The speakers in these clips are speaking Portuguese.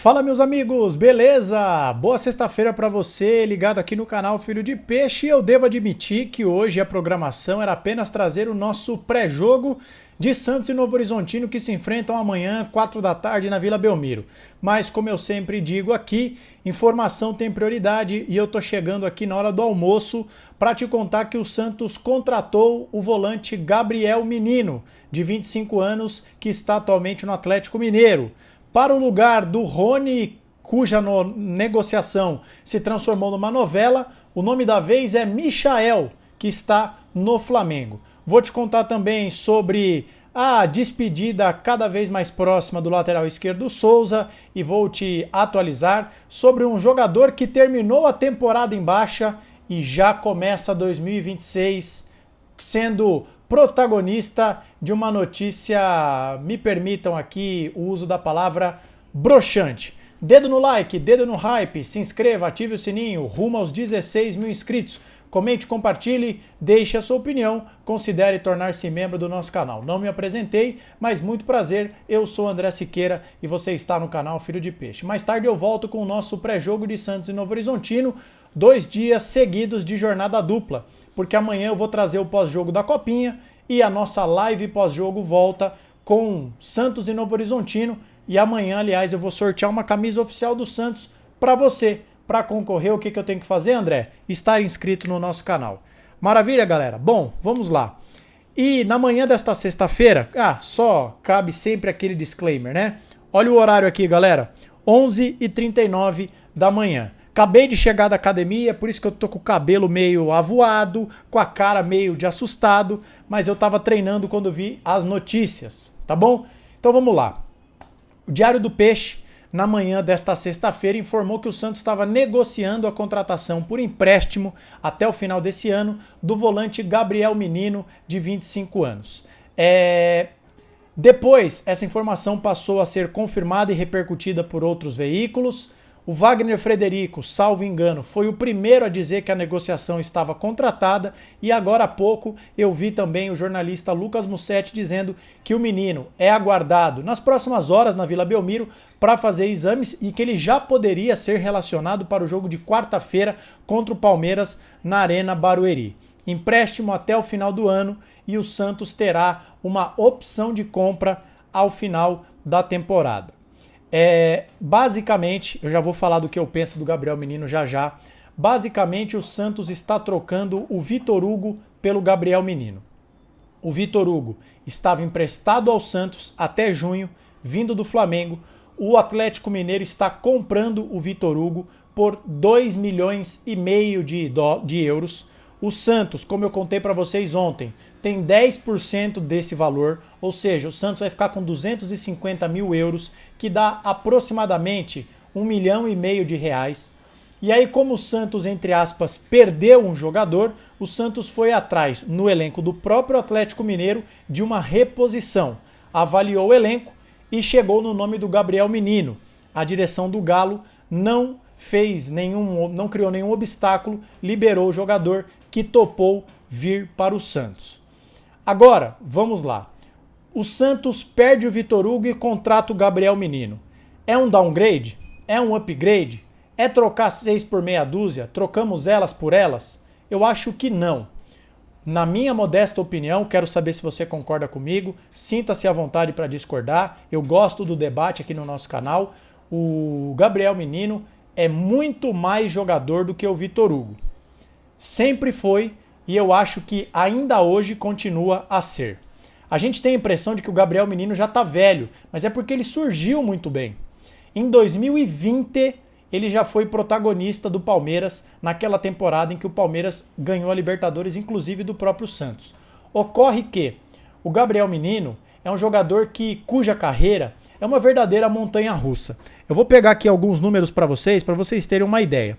Fala, meus amigos, beleza? Boa sexta-feira para você, ligado aqui no canal Filho de Peixe. Eu devo admitir que hoje a programação era apenas trazer o nosso pré-jogo de Santos e Novo Horizontino, que se enfrentam amanhã, 4 da tarde, na Vila Belmiro. Mas, como eu sempre digo aqui, informação tem prioridade e eu tô chegando aqui na hora do almoço para te contar que o Santos contratou o volante Gabriel Menino, de 25 anos, que está atualmente no Atlético Mineiro. Para o lugar do Rony, cuja negociação se transformou numa novela, o nome da vez é Michael, que está no Flamengo. Vou te contar também sobre a despedida cada vez mais próxima do lateral esquerdo Souza e vou te atualizar sobre um jogador que terminou a temporada em baixa e já começa 2026 sendo protagonista de uma notícia, me permitam aqui o uso da palavra broxante. Dedo no like, dedo no hype, se inscreva, ative o sininho, rumo aos 16 mil inscritos. Comente, compartilhe, deixe a sua opinião, considere tornar-se membro do nosso canal. Não me apresentei, mas muito prazer, eu sou André Siqueira e você está no canal Filho de Peixe. Mais tarde eu volto com o nosso pré-jogo de Santos e Novo Horizontino, 2 dias seguidos de jornada dupla, porque amanhã eu vou trazer o pós-jogo da Copinha e a nossa live pós-jogo volta com Santos e Novo Horizontino e amanhã, aliás, eu vou sortear uma camisa oficial do Santos para você. Para concorrer, o que eu tenho que fazer, André? Estar inscrito no nosso canal. Maravilha, galera? Bom, vamos lá. E na manhã desta sexta-feira, só cabe sempre aquele disclaimer, né? Olha o horário aqui, galera. 11h39 da manhã. Acabei de chegar da academia, por isso que eu tô com o cabelo meio avoado, com a cara meio de assustado, mas eu tava treinando quando vi as notícias, tá bom? Então vamos lá. O Diário do Peixe, na manhã desta sexta-feira, informou que o Santos estava negociando a contratação por empréstimo até o final desse ano do volante Gabriel Menino, de 25 anos. Depois, essa informação passou a ser confirmada e repercutida por outros veículos. O Wagner Frederico, salvo engano, foi o primeiro a dizer que a negociação estava contratada e agora há pouco eu vi também o jornalista Lucas Mussetti dizendo que o menino é aguardado nas próximas horas na Vila Belmiro para fazer exames e que ele já poderia ser relacionado para o jogo de quarta-feira contra o Palmeiras na Arena Barueri. Empréstimo até o final do ano e o Santos terá uma opção de compra ao final da temporada. Basicamente, eu já vou falar do que eu penso do Gabriel Menino já. Basicamente, o Santos está trocando o Vitor Hugo pelo Gabriel Menino. O Vitor Hugo estava emprestado ao Santos até junho, vindo do Flamengo. O Atlético Mineiro está comprando o Vitor Hugo por 2,5 milhões de euros. O Santos, como eu contei para vocês ontem, tem 10% desse valor, ou seja, o Santos vai ficar com 250 mil euros, que dá aproximadamente 1,5 milhão de reais. E aí, como o Santos, entre aspas, perdeu um jogador, o Santos foi atrás, no elenco do próprio Atlético Mineiro, de uma reposição. Avaliou o elenco e chegou no nome do Gabriel Menino. A direção do Galo não criou nenhum obstáculo, liberou o jogador que topou vir para o Santos. Agora, vamos lá. O Santos perde o Vitor Hugo e contrata o Gabriel Menino. É um downgrade? É um upgrade? É trocar 6 por meia dúzia? Trocamos elas por elas? Eu acho que não. Na minha modesta opinião, quero saber se você concorda comigo, sinta-se à vontade para discordar, eu gosto do debate aqui no nosso canal. O Gabriel Menino é muito mais jogador do que o Vitor Hugo. Sempre foi e eu acho que ainda hoje continua a ser. A gente tem a impressão de que o Gabriel Menino já está velho, mas é porque ele surgiu muito bem. Em 2020, ele já foi protagonista do Palmeiras naquela temporada em que o Palmeiras ganhou a Libertadores, inclusive do próprio Santos. Ocorre que o Gabriel Menino é um jogador cuja carreira é uma verdadeira montanha-russa. Eu vou pegar aqui alguns números para vocês terem uma ideia.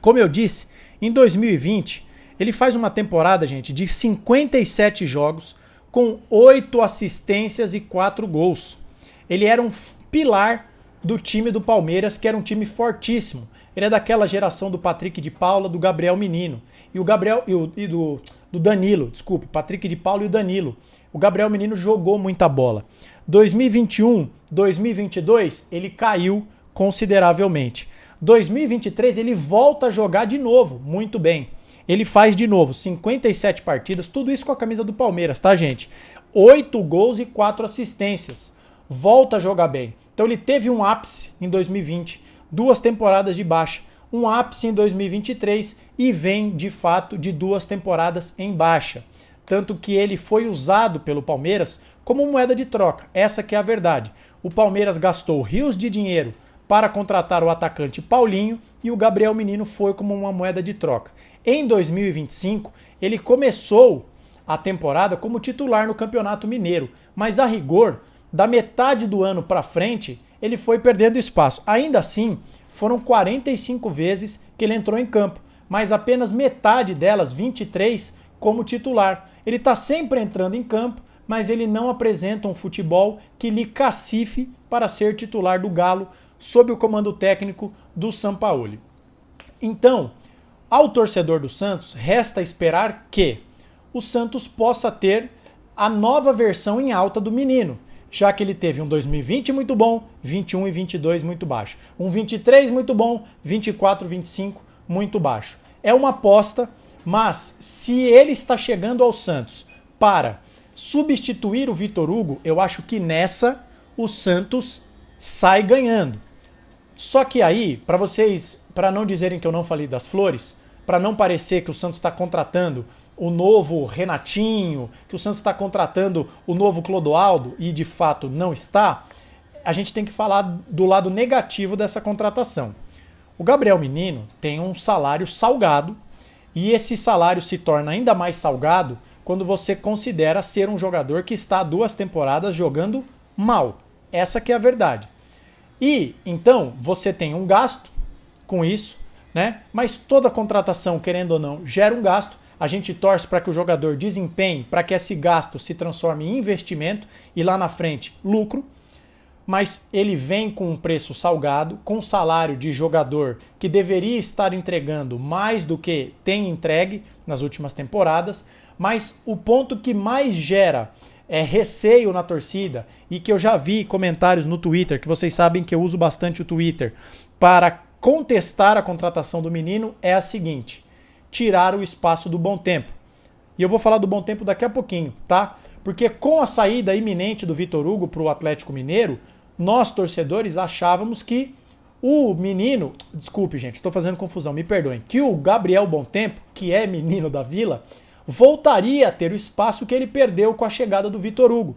Como eu disse, em 2020, ele faz uma temporada, gente, de 57 jogos, com 8 assistências e 4 gols. Ele era um pilar do time do Palmeiras, que era um time fortíssimo. Ele é daquela geração do Patrick de Paula, do Gabriel Menino. E o Gabriel do Danilo, desculpe, Patrick de Paula e o Danilo. O Gabriel Menino jogou muita bola. 2021, 2022, ele caiu consideravelmente. 2023 ele volta a jogar de novo, muito bem. Ele faz de novo 57 partidas, tudo isso com a camisa do Palmeiras, tá, gente? 8 gols e 4 assistências. Volta a jogar bem. Então ele teve um ápice em 2020, 2 temporadas de baixa, um ápice em 2023 e vem, de fato, de 2 temporadas em baixa. Tanto que ele foi usado pelo Palmeiras como moeda de troca. Essa que é a verdade. O Palmeiras gastou rios de dinheiro para contratar o atacante Paulinho e o Gabriel Menino foi como uma moeda de troca. Em 2025, ele começou a temporada como titular no Campeonato Mineiro, mas a rigor, da metade do ano para frente, ele foi perdendo espaço. Ainda assim, foram 45 vezes que ele entrou em campo, mas apenas metade delas, 23, como titular. Ele está sempre entrando em campo, mas ele não apresenta um futebol que lhe cacife para ser titular do Galo sob o comando técnico do Sampaoli. Então, ao torcedor do Santos, resta esperar que o Santos possa ter a nova versão em alta do menino, já que ele teve um 2020 muito bom, 21 e 22 muito baixo, um 23 muito bom, 24 e 25 muito baixo. É uma aposta, mas se ele está chegando ao Santos para substituir o Vitor Hugo, eu acho que nessa o Santos sai ganhando. Só que aí, para vocês, para não dizerem que eu não falei das flores, para não parecer que o Santos está contratando o novo Renatinho, que o Santos está contratando o novo Clodoaldo, e de fato não está, a gente tem que falar do lado negativo dessa contratação. O Gabriel Menino tem um salário salgado, e esse salário se torna ainda mais salgado quando você considera ser um jogador que está há 2 temporadas jogando mal. Essa que é a verdade. E, então, você tem um gasto com isso, né? Mas toda contratação, querendo ou não, gera um gasto. A gente torce para que o jogador desempenhe, para que esse gasto se transforme em investimento e lá na frente, lucro. Mas ele vem com um preço salgado, com salário de jogador que deveria estar entregando mais do que tem entregue nas últimas temporadas. Mas o ponto que mais gera receio na torcida, e que eu já vi comentários no Twitter, que vocês sabem que eu uso bastante o Twitter, para contestar a contratação do menino, é a seguinte: tirar o espaço do Bom Tempo. E eu vou falar do Bom Tempo daqui a pouquinho, tá? Porque com a saída iminente do Vitor Hugo para o Atlético Mineiro, nós torcedores achávamos que o menino, desculpe gente, estou fazendo confusão, me perdoem, que o Gabriel Bom Tempo, que é menino da Vila, voltaria a ter o espaço que ele perdeu com a chegada do Vitor Hugo.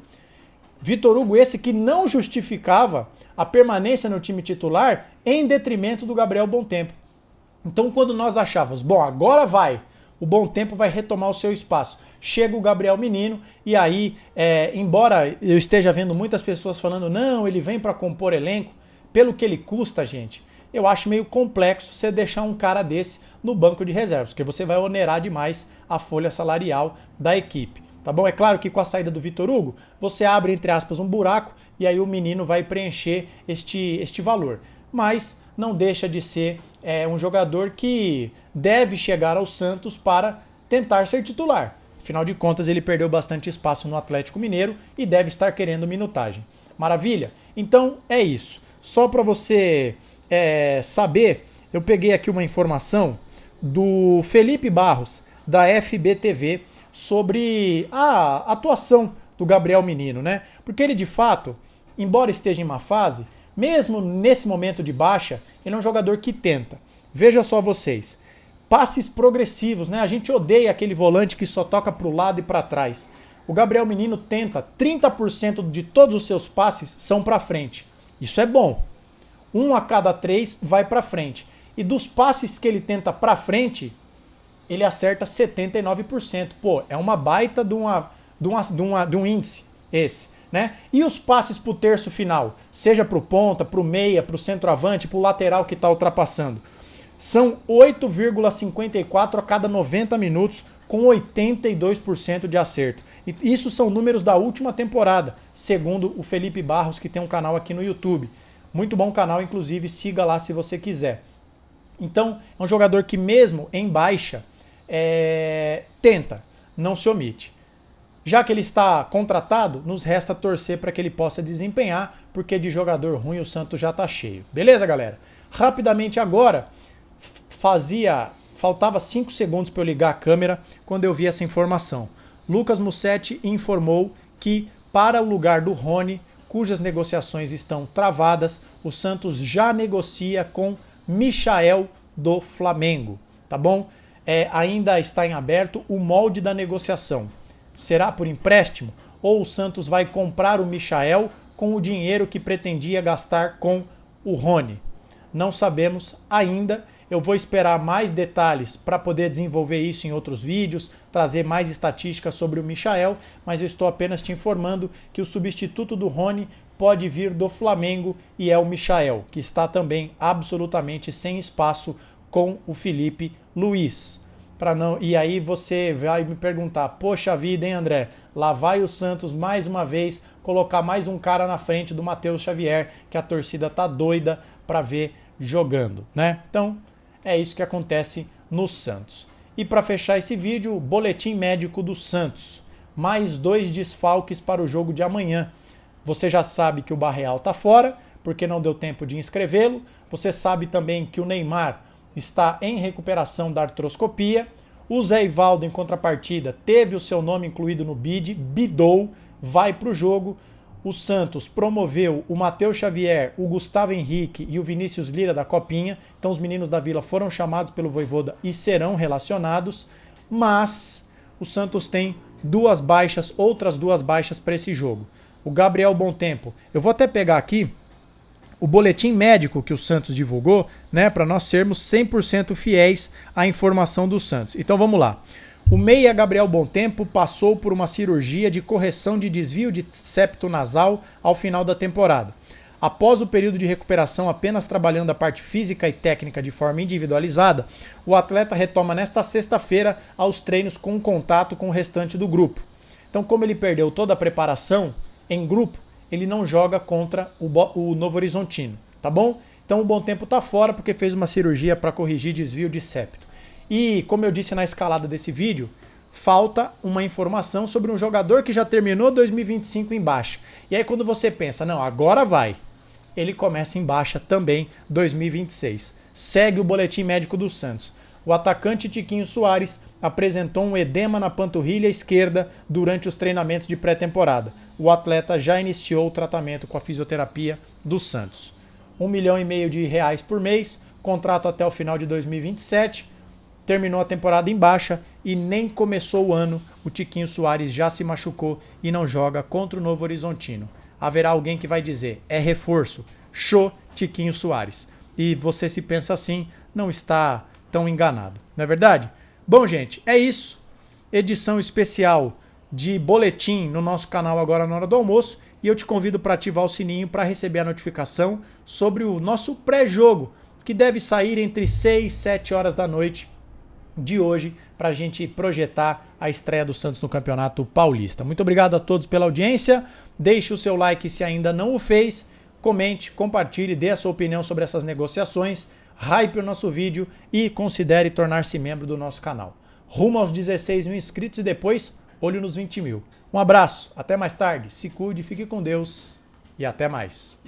Vitor Hugo esse que não justificava a permanência no time titular em detrimento do Gabriel Bom Tempo. Então quando nós achávamos, bom, agora o Bom Tempo vai retomar o seu espaço, chega o Gabriel Menino e aí, embora eu esteja vendo muitas pessoas falando, não, ele vem para compor elenco, pelo que ele custa, gente, eu acho meio complexo você deixar um cara desse no banco de reservas, porque você vai onerar demais a folha salarial da equipe, tá bom? É claro que com a saída do Vitor Hugo, você abre, entre aspas, um buraco e aí o menino vai preencher este valor. Mas não deixa de ser um jogador que deve chegar ao Santos para tentar ser titular. Afinal de contas, ele perdeu bastante espaço no Atlético Mineiro e deve estar querendo minutagem. Maravilha? Então é isso. Só para você saber, eu peguei aqui uma informação do Felipe Barros, da FBTV, sobre a atuação do Gabriel Menino, né? Porque ele, de fato, embora esteja em má fase, mesmo nesse momento de baixa, ele é um jogador que tenta. Veja só vocês, passes progressivos, né? A gente odeia aquele volante que só toca para o lado e para trás. O Gabriel Menino tenta, 30% de todos os seus passes são para frente. Isso é bom. 1 a cada 3 vai para frente. E dos passes que ele tenta para frente, ele acerta 79%. Pô, é uma baita de um índice esse, né? E os passes pro terço final, seja pro ponta, pro meia, pro centroavante, pro lateral que tá ultrapassando, são 8,54 a cada 90 minutos, com 82% de acerto. E isso são números da última temporada, segundo o Felipe Barros, que tem um canal aqui no YouTube. Muito bom canal, inclusive, siga lá se você quiser. Então, é um jogador que mesmo em baixa, tenta, não se omite. Já que ele está contratado, nos resta torcer para que ele possa desempenhar, porque de jogador ruim o Santos já está cheio. Beleza, galera? Rapidamente agora, faltava 5 segundos para eu ligar a câmera quando eu vi essa informação. Lucas Mussetti informou que para o lugar do Rony, cujas negociações estão travadas, o Santos já negocia com Michael do Flamengo, tá bom? Ainda está em aberto o molde da negociação. Será por empréstimo ou o Santos vai comprar o Michael com o dinheiro que pretendia gastar com o Rony? Não sabemos ainda. Eu vou esperar mais detalhes para poder desenvolver isso em outros vídeos, trazer mais estatísticas sobre o Michael, mas eu estou apenas te informando que o substituto do Rony pode vir do Flamengo e é o Michael, que está também absolutamente sem espaço com o Felipe Luiz. E aí você vai me perguntar, poxa vida, hein, André? Lá vai o Santos mais uma vez colocar mais um cara na frente do Matheus Xavier, que a torcida tá doida para ver jogando, né? Então, é isso que acontece no Santos. E para fechar esse vídeo, boletim médico do Santos. Mais 2 desfalques para o jogo de amanhã. Você já sabe que o Barreal tá fora, porque não deu tempo de inscrevê-lo. Você sabe também que o Neymar está em recuperação da artroscopia. O Zé Ivaldo, em contrapartida, teve o seu nome incluído no bid, bidou, vai para o jogo. O Santos promoveu o Matheus Xavier, o Gustavo Henrique e o Vinícius Lira da Copinha. Então os meninos da Vila foram chamados pelo Vojvoda e serão relacionados. Mas o Santos tem outras duas baixas para esse jogo. O Gabriel Bontempo. Eu vou até pegar aqui o boletim médico que o Santos divulgou, né, para nós sermos 100% fiéis à informação do Santos. Então vamos lá. O meia Gabriel Bontempo passou por uma cirurgia de correção de desvio de septo nasal ao final da temporada. Após o período de recuperação apenas trabalhando a parte física e técnica de forma individualizada, o atleta retoma nesta sexta-feira aos treinos com contato com o restante do grupo. Então, como ele perdeu toda a preparação em grupo, ele não joga contra o Novo Horizontino, tá bom? Então o Bontempo tá fora porque fez uma cirurgia para corrigir desvio de septo. E, como eu disse na escalada desse vídeo, falta uma informação sobre um jogador que já terminou 2025 em baixa. E aí quando você pensa, não, agora vai, ele começa em baixa também 2026. Segue o boletim médico do Santos. O atacante Tiquinho Soares apresentou um edema na panturrilha esquerda durante os treinamentos de pré-temporada. O atleta já iniciou o tratamento com a fisioterapia do Santos. R$1,5 milhão por mês, contrato até o final de 2027. Terminou a temporada em baixa e nem começou o ano. O Tiquinho Soares já se machucou e não joga contra o Novo Horizontino. Haverá alguém que vai dizer, é reforço, show Tiquinho Soares. E você se pensa assim, não está tão enganado, não é verdade? Bom, gente, é isso. Edição especial de boletim no nosso canal agora na hora do almoço. E eu te convido para ativar o sininho para receber a notificação sobre o nosso pré-jogo, que deve sair entre 6 e 7 horas da noite de hoje, para a gente projetar a estreia do Santos no Campeonato Paulista. Muito obrigado a todos pela audiência. Deixe o seu like se ainda não o fez. Comente, compartilhe, dê a sua opinião sobre essas negociações. Hype o nosso vídeo e considere tornar-se membro do nosso canal. Rumo aos 16 mil inscritos e depois olho nos 20 mil. Um abraço, até mais tarde, se cuide, fique com Deus e até mais.